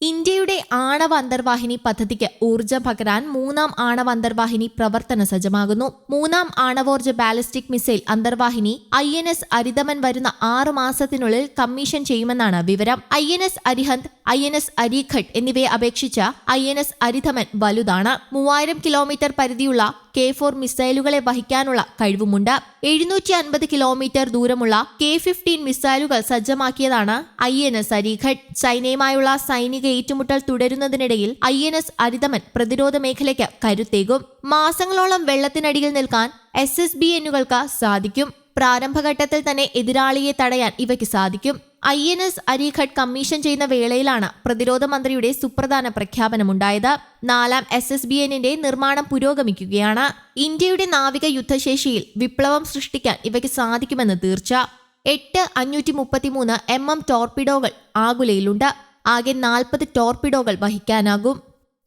ഇന്ത്യയുടെ ആണവ അന്തർവാഹിനി പദ്ധതിക്ക് ഊർജ്ജം പകരാൻ മൂന്നാം ആണവ അന്തർവാഹിനി പ്രവർത്തന സജ്ജമാകുന്നു. മൂന്നാം ആണവോർജ്ജ ബാലിസ്റ്റിക് മിസൈൽ അന്തർവാഹിനി INS അരിതമൻ വരുന്ന 6 മാസത്തിനുള്ളിൽ കമ്മീഷൻ ചെയ്യുമെന്നാണ് വിവരം. INS അരിഹന്ത്, INS അരിഘട്ട് എന്നിവയെ അപേക്ഷിച്ച് INS അരിതമൻ വലുതാണ്. 3000 കിലോമീറ്റർ പരിധിയുള്ള K4 മിസൈലുകളെ വഹിക്കാനുള്ള കഴിവുമുണ്ട്. 750 കിലോമീറ്റർ ദൂരമുള്ള K-15 മിസൈലുകൾ സജ്ജമാക്കിയതാണ് INS അരിഘട്ട്. ചൈനയുമായുള്ള സൈനിക ഏറ്റുമുട്ടൽ തുടരുന്നതിനിടയിൽ INS അരിതമൻ പ്രതിരോധ മേഖലയ്ക്ക് കരുത്തേകും. മാസങ്ങളോളം വെള്ളത്തിനടിയിൽ നിൽക്കാൻ SSBNകൾക്ക് സാധിക്കും. പ്രാരംഭഘട്ടത്തിൽ തന്നെ എതിരാളിയെ തടയാൻ ഇവയ്ക്ക് സാധിക്കും. INS അരിഘട്ട് കമ്മീഷൻ ചെയ്യുന്ന വേളയിലാണ് പ്രതിരോധ മന്ത്രിയുടെ സുപ്രധാന പ്രഖ്യാപനമുണ്ടായത്. 4ാം SSBNന്റെ നിർമ്മാണം പുരോഗമിക്കുകയാണ്. ഇന്ത്യയുടെ നാവിക യുദ്ധശേഷിയിൽ വിപ്ലവം സൃഷ്ടിക്കാൻ ഇവയ്ക്ക് സാധിക്കുമെന്ന് തീർച്ച. 8 533 mm ടോർപിഡോകൾ ആകുലയിലുണ്ട്. ആകെ 40 ടോർപിഡോകൾ വഹിക്കാനാകും.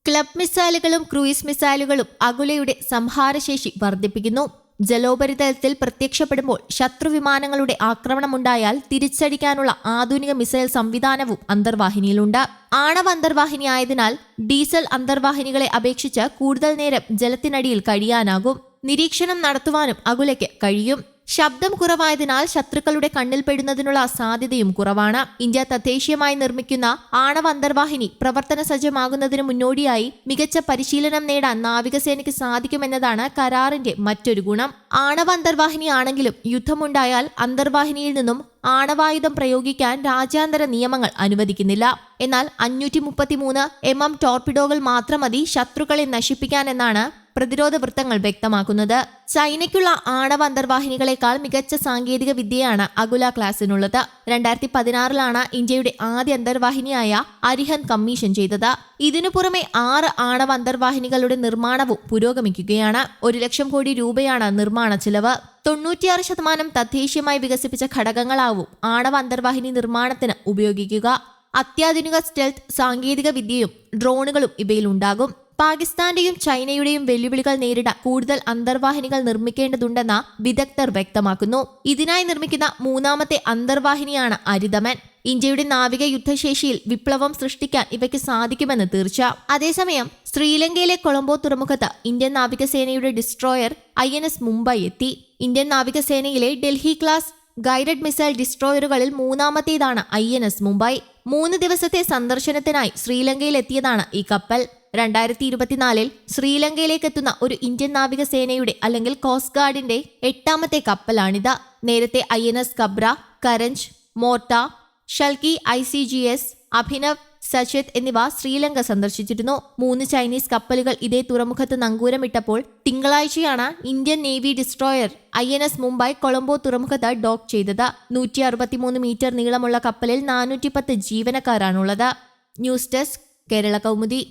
ക്ലബ് മിസൈലുകളും ക്രൂയിസ് മിസൈലുകളും അകുലയുടെ സംഹാരശേഷി വർദ്ധിപ്പിക്കുന്നു. ജലോപരിതലത്തിൽ പ്രത്യക്ഷപ്പെടുമ്പോൾ ശത്രുവിമാനങ്ങളുടെ ആക്രമണമുണ്ടായാൽ തിരിച്ചടിക്കാനുള്ള ആധുനിക മിസൈൽ സംവിധാനവും അന്തർവാഹിനിയിലുണ്ട്. ആണവ അന്തർവാഹിനി ആയതിനാൽ ഡീസൽ അന്തർവാഹിനികളെ അപേക്ഷിച്ച് കൂടുതൽ നേരം ജലത്തിനടിയിൽ കഴിയാനാകും. നിരീക്ഷണം നടത്തുവാനും അകുലയ്ക്ക് കഴിയും. ശബ്ദം കുറവായതിനാൽ ശത്രുക്കളുടെ കണ്ണിൽപ്പെടുന്നതിനുള്ള സാധ്യതയും കുറവാണ്. ഇന്ത്യ തദ്ദേശീയമായി നിർമ്മിക്കുന്ന ആണവ അന്തർവാഹിനി പ്രവർത്തന സജ്ജമാകുന്നതിന് മുന്നോടിയായി മികച്ച പരിശീലനം നേടാൻ നാവികസേനയ്ക്ക് സാധിക്കുമെന്നതാണ് കരാറിന്റെ മറ്റൊരു ഗുണം. ആണവ അന്തർവാഹിനി ആണെങ്കിലും യുദ്ധമുണ്ടായാൽ അന്തർവാഹിനിയിൽ നിന്നും ആണവായുധം പ്രയോഗിക്കാൻ രാജ്യാന്തര നിയമങ്ങൾ അനുവദിക്കുന്നില്ല. എന്നാൽ 533 mm ടോർപിഡോകൾ മാത്രം മതി ശത്രുക്കളെ നശിപ്പിക്കാനെന്നാണ് പ്രതിരോധ വൃത്തങ്ങൾ വ്യക്തമാക്കുന്നത്. ചൈനയ്ക്കുള്ള ആണവ അന്തർവാഹിനികളെക്കാൾ മികച്ച സാങ്കേതിക വിദ്യയാണ് അകുല ക്ലാസിനുള്ളത്. 2016 ഇന്ത്യയുടെ ആദ്യ അന്തർവാഹിനിയായ അരിഹന്ത് കമ്മീഷൻ ചെയ്തത്. ഇതിനു പുറമെ 6 ആണവ അന്തർവാഹിനികളുടെ നിർമ്മാണവും പുരോഗമിക്കുകയാണ്. 1 ലക്ഷം കോടി രൂപയാണ് നിർമ്മാണ ചിലവ്. 96% തദ്ദേശീയമായി വികസിപ്പിച്ച ഘടകങ്ങളാവും ആണവ അന്തർവാഹിനി നിർമ്മാണത്തിന് ഉപയോഗിക്കുക. അത്യാധുനിക സ്റ്റെൽത്ത് സാങ്കേതിക വിദ്യയും ഡ്രോണുകളും ഇവയിലുണ്ടാകും. പാകിസ്ഥാന്റെയും ചൈനയുടെയും വെല്ലുവിളികൾ നേരിടാൻ കൂടുതൽ അന്തർവാഹിനികൾ നിർമ്മിക്കേണ്ടതുണ്ടെന്ന് വിദഗ്ധർ വ്യക്തമാക്കുന്നു. ഇതിനായി നിർമ്മിക്കുന്ന 3ാമത്തെ അന്തർവാഹിനിയാണ് അരിതമൻ. ഇന്ത്യയുടെ നാവിക യുദ്ധശേഷിയിൽ വിപ്ലവം സൃഷ്ടിക്കാൻ ഇവയ്ക്ക് സാധിക്കുമെന്ന് തീർച്ച. അതേസമയം ശ്രീലങ്കയിലെ കൊളംബോ തുറമുഖത്ത് ഇന്ത്യൻ നാവികസേനയുടെ ഡിസ്ട്രോയർ INS മുംബൈ എത്തി. ഇന്ത്യൻ നാവികസേനയിലെ ഡൽഹി ക്ലാസ് ഗൈഡഡ് മിസൈൽ ഡിസ്ട്രോയറുകളിൽ 3ാമത്തേതാണ് INS മുംബൈ. 3 ദിവസത്തെ സന്ദർശനത്തിനായി ശ്രീലങ്കയിലെത്തിയതാണ് ഈ കപ്പൽ. 2024 ശ്രീലങ്കയിലേക്ക് എത്തുന്ന ഒരു ഇന്ത്യൻ നാവികസേനയുടെ അല്ലെങ്കിൽ കോസ്റ്റ് ഗാർഡിന്റെ 8ാമത്തെ കപ്പലാണിത്. നേരത്തെ INS കബ്ര, കരഞ്ച്, മോർട്ട, ഷൽക്കി, ICGS, അഭിനവ്, സചേത് എന്നിവ ശ്രീലങ്ക സന്ദർശിച്ചിരുന്നു. 3 ചൈനീസ് കപ്പലുകൾ ഇതേ തുറമുഖത്ത് നങ്കൂരമിട്ടപ്പോൾ തിങ്കളാഴ്ചയാണ് Indian navy destroyer INS Mumbai Colombo തുറമുഖത്ത് ഡോക്ക് ചെയ്തത്. 163 മീറ്റർ നീളമുള്ള കപ്പലിൽ 410 ജീവനക്കാരാണുള്ളത്. News desk, Kerala Kaumudi.